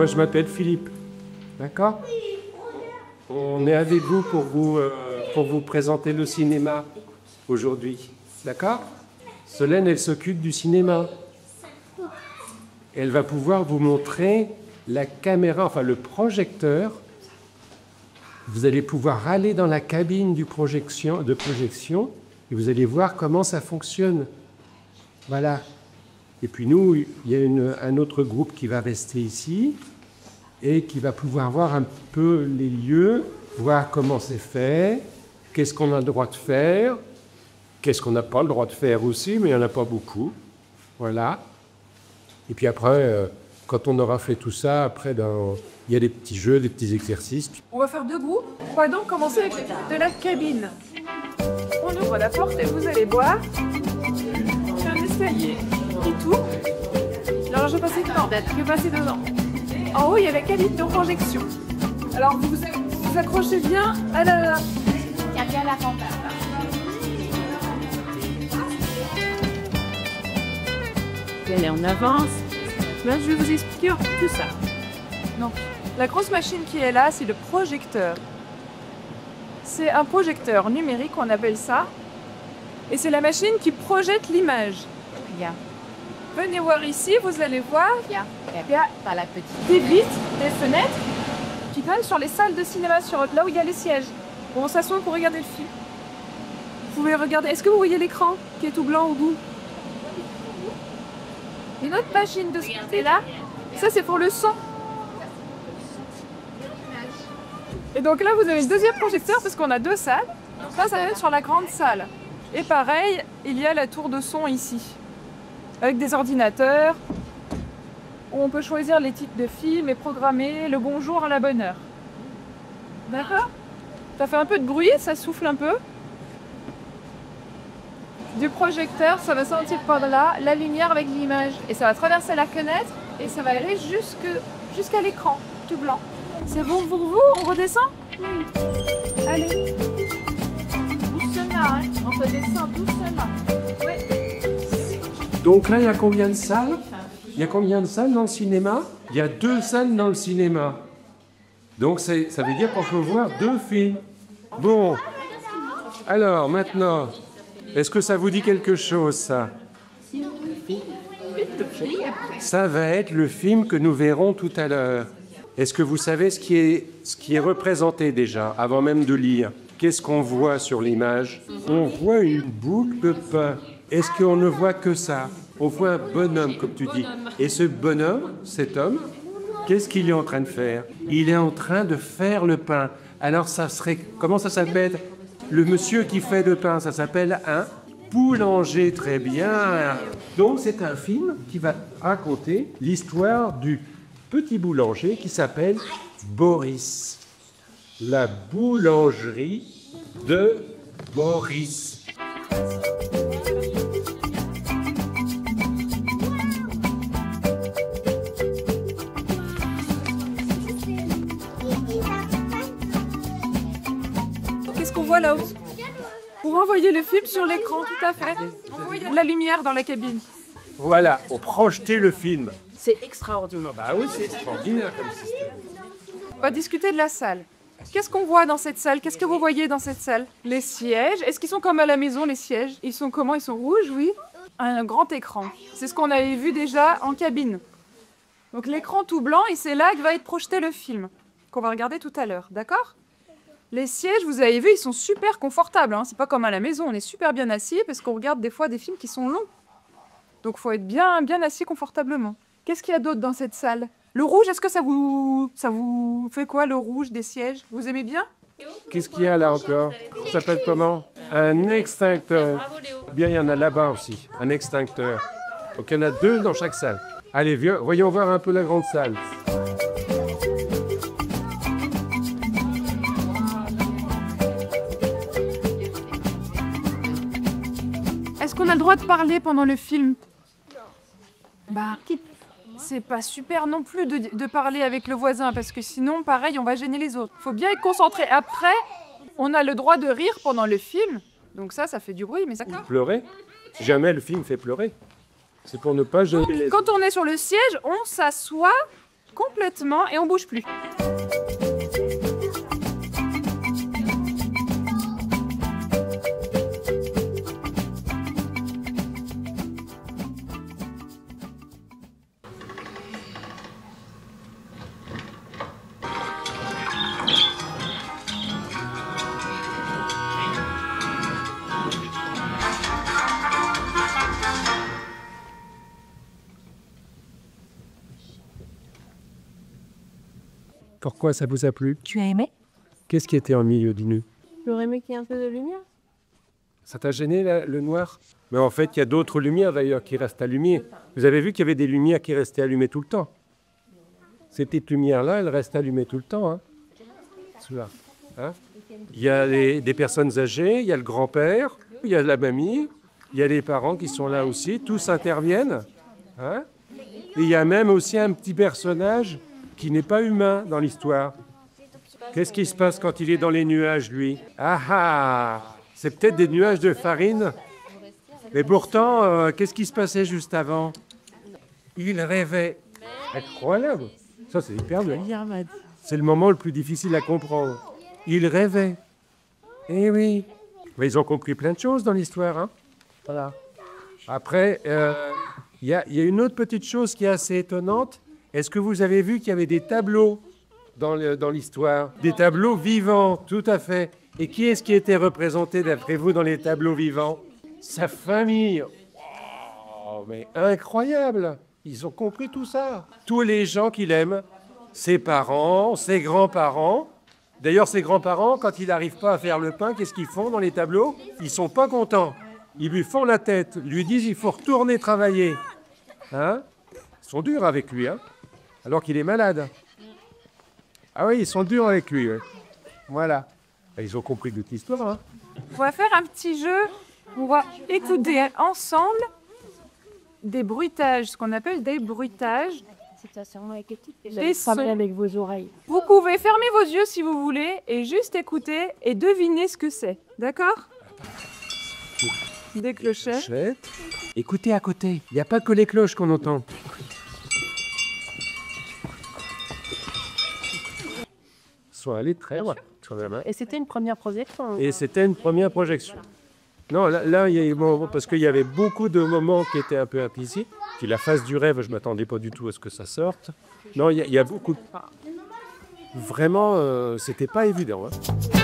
Moi, je m'appelle Philippe. D'accord? On est avec vous pour vous présenter le cinéma aujourd'hui. D'accord? Solène, elle s'occupe du cinéma. Elle va pouvoir vous montrer la caméra, enfin le projecteur. Vous allez pouvoir aller dans la cabine de projection et vous allez voir comment ça fonctionne. Voilà. Et puis nous, il y a un autre groupe qui va rester ici et qui va pouvoir voir un peu les lieux, voir comment c'est fait, qu'est-ce qu'on a le droit de faire, qu'est-ce qu'on n'a pas le droit de faire aussi, mais il n'y en a pas beaucoup. Voilà. Et puis après, quand on aura fait tout ça, après, il y a des petits jeux, des petits exercices. On va faire deux groupes. On va donc commencer avec de la cabine. On ouvre la porte et vous allez voir. C'est un escalier qui tourne. Alors je vais passer dedans, je vais passer dedans. En haut, il y a la cabine de projection. Alors vous accrochez bien à la... Il y a bien la rampe là. Allez, on avance. Là, je vais vous expliquer tout ça. Donc, la grosse machine qui est là, c'est le projecteur. C'est un projecteur numérique, on appelle ça. Et c'est la machine qui projette l'image. Bien. Venez voir ici, vous allez voir. Bien. Il y a Par la petite. des vitres, des fenêtres qui donnent sur les salles de cinéma, sur là où il y a les sièges. On s'assoit pour regarder le film. Vous pouvez regarder. Est-ce que vous voyez l'écran qui est tout blanc au bout? Une autre machine de ce côté-là, ça c'est pour le son. Et donc là vous avez le deuxième projecteur parce qu'on a deux salles. Ça va être sur la grande salle. Et pareil, il y a la tour de son ici. Avec des ordinateurs. Où on peut choisir les titres de films et programmer le bonjour à la bonne heure. D'accord? Ça fait un peu de bruit, ça souffle un peu. Du projecteur, ça va sortir par là, la lumière avec l'image. Et ça va traverser la fenêtre et ça va aller jusqu'à l'écran, tout blanc. C'est bon pour vous? On redescend? Oui. Allez. Doucement, hein. On redescend doucement. Oui. Donc là, il y a combien de salles? Il y a combien de salles dans le cinéma? Il y a 2 salles dans le cinéma. Donc ça veut dire qu'on peut voir 2 films. Bon. Alors, maintenant... Est-ce que ça vous dit quelque chose, ça? Ça va être le film que nous verrons tout à l'heure. Est-ce que vous savez ce qui est représenté déjà, avant même de lire? Qu'est-ce qu'on voit sur l'image? On voit une boule de pain. Est-ce qu'on ne voit que ça? On voit un bonhomme, comme tu dis. Et ce bonhomme, cet homme, qu'est-ce qu'il est en train de faire? Il est en train de faire le pain. Alors ça serait... Comment ça s'appelle? Le monsieur qui fait le pain, ça s'appelle un boulanger, très bien. Donc c'est un film qui va raconter l'histoire du petit boulanger qui s'appelle Boris. La boulangerie de Boris. Qu'est-ce qu'on voit là-haut? Pour envoyer le film sur l'écran, tout à fait. La lumière dans la cabine. Voilà, pour projeter le film. C'est extraordinaire. Bah oui, c'est extraordinaire comme système. On va discuter de la salle. Qu'est-ce qu'on voit dans cette salle? Qu'est-ce que vous voyez dans cette salle? Les sièges. Est-ce qu'ils sont comme à la maison, les sièges? Ils sont comment? Ils sont rouges, oui. Un grand écran. C'est ce qu'on avait vu déjà en cabine. Donc l'écran tout blanc, et c'est là que va être projeté le film, qu'on va regarder tout à l'heure. D'accord? Les sièges, vous avez vu, ils sont super confortables. Hein. C'est pas comme à la maison, on est super bien assis parce qu'on regarde des fois des films qui sont longs. Donc il faut être bien assis confortablement. Qu'est-ce qu'il y a d'autre dans cette salle? Le rouge, est-ce que ça vous fait quoi, le rouge des sièges? Vous aimez bien? Qu'est-ce qu'il y a là encore? Ça s'appelle comment? Un extincteur. Bien, il y en a là-bas aussi, un extincteur. Donc il y en a 2 dans chaque salle. Allez, voyons voir un peu la grande salle. Est-ce qu'on a le droit de parler pendant le film? Bah, c'est pas super non plus de parler avec le voisin, parce que sinon, pareil, on va gêner les autres. Faut bien être concentré. Après, on a le droit de rire pendant le film. Donc ça fait du bruit, mais ça... Pleurer? Jamais le film fait pleurer. C'est pour ne pas gêner les autres. Quand on est sur le siège, on s'assoit complètement et on bouge plus. Pourquoi ça vous a plu? Tu as aimé? Qu'est-ce qui était en milieu du nu? J'aurais aimé qu'il y ait un peu de lumière. Ça t'a gêné le noir? Mais en fait, il y a d'autres lumières d'ailleurs qui restent allumées. Vous avez vu qu'il y avait des lumières qui restaient allumées tout le temps. Ces petites lumières-là, elles restent allumées tout le temps. Hein. Ceux-là. Hein? Il y a des personnes âgées, il y a le grand-père, il y a la mamie, il y a les parents qui sont là aussi. Tous interviennent. Hein? Et il y a même aussi un petit personnage qui n'est pas humain dans l'histoire. Qu'est-ce qui se passe quand il est dans les nuages, lui? Ah ah! C'est peut-être des nuages de farine. Mais pourtant, qu'est-ce qui se passait juste avant? Il rêvait. Incroyable! Ça, c'est hyper bien. C'est le moment le plus difficile à comprendre. Il rêvait. Eh oui. Mais ils ont compris plein de choses dans l'histoire. Hein? Voilà. Après, il y a une autre petite chose qui est assez étonnante. Est-ce que vous avez vu qu'il y avait des tableaux dans l'histoire? Des tableaux vivants, tout à fait. Et qui est-ce qui était représenté, d'après vous, dans les tableaux vivants? Sa famille. Oh, mais incroyable! Ils ont compris tout ça. Tous les gens qu'il aime, ses parents, ses grands-parents. D'ailleurs, ses grands-parents, quand il n'arrive pas à faire le pain, qu'est-ce qu'ils font dans les tableaux? Ils ne sont pas contents. Ils lui font la tête, lui disent il faut retourner travailler. Hein? Ils sont durs avec lui, hein? Alors qu'il est malade. Ah oui, ils sont durs avec lui. Ouais. Voilà. Ils ont compris toute l'histoire. Hein. On va faire un petit jeu. On va écouter ensemble des bruitages, ce qu'on appelle des bruitages. C'est sûrement écouté. Et Parlez avec vos oreilles. Vous pouvez fermer vos yeux si vous voulez et juste écouter et deviner ce que c'est. D'accord? Des clochettes. Clochettes. Écoutez à côté. Il n'y a pas que les cloches qu'on entend. Ils sont allés très loin sur la main. Et c'était une première projection. Et c'était une première projection. Non, là il y a, parce qu'il y avait beaucoup de moments qui étaient un peu implicites. Puis la phase du rêve, je ne m'attendais pas du tout à ce que ça sorte. Non, il y a beaucoup. Vraiment, c'était pas évident. Hein.